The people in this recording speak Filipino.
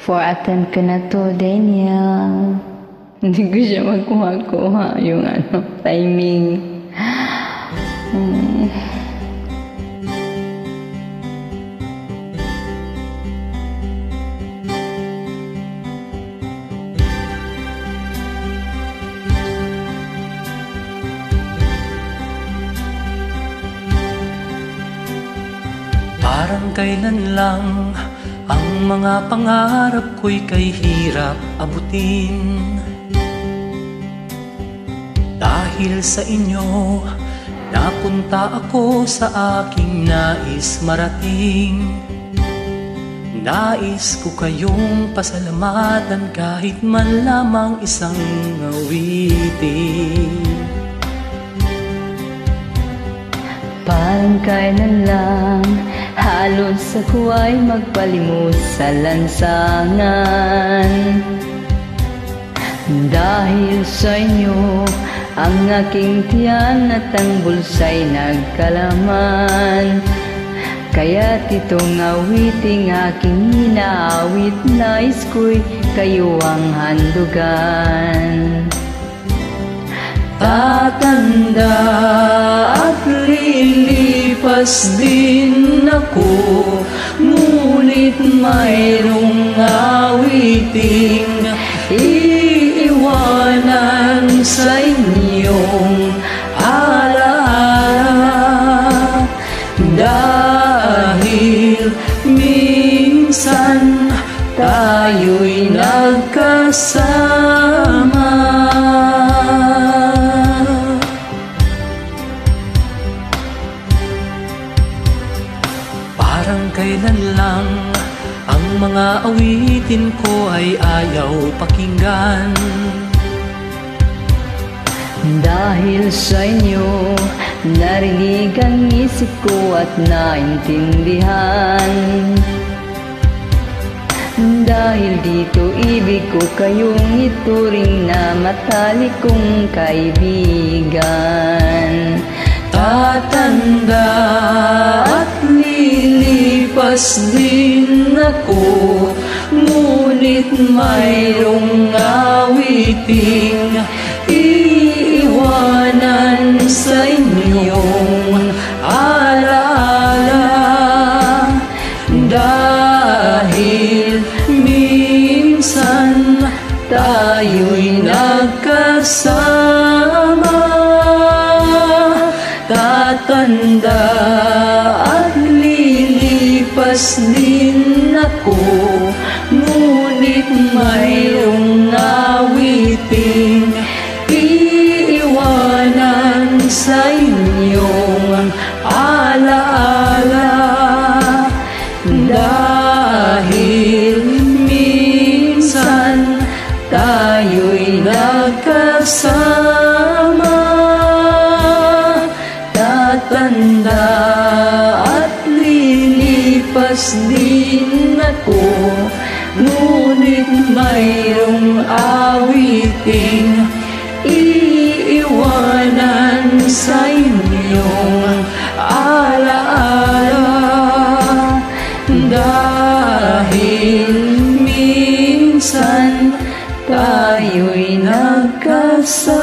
4 attempt ko na to, Daniel. Hindi ko siya magkuha-kuha yung timing. Parang kailan lang ang mga pangarap ko'y kay hirap abutin. Dahil sa inyo, napunta ako sa aking nais marating. Nais ko kayong pasalamatan kahit man lamang isang awitin. Parang kailan lang halos ako ay magpalimos sa lansangan. Dahil sa inyo, ang aking tiyan at ang bulsa'y nagkalaman. Kaya't itong awiting aking inaawit, nais ko'y kayo ang handugan. Tatanda at lilipas din ako, ngunit mayroong awiting iiwanan sa inyong alaala. Dahil minsan tayo'y nagkasama. Parang kailan lang ang mga awitin ko ay ayaw pakinggan. Dahil sa inyo, narinig ang isip ko at naintindihan. Dahil dito ibig ko kayong ituring na matalik kong kaibigan. Tatanda at lilipas din ako, ngunit mayroong awiting iiwanan sa inyong alaala. Dahil minsan tayo'y nagkasama. Tatanda at lilipas din ako, ngunit mayroong awiting iiwanan sa inyong alaala. Dahil minsan tayo'y nagkasama. Tatanda at lilipas din ako, ngunit mayroong awiting iiwanan sa inyong alaala. Dahil minsan tayo'y nagkasama.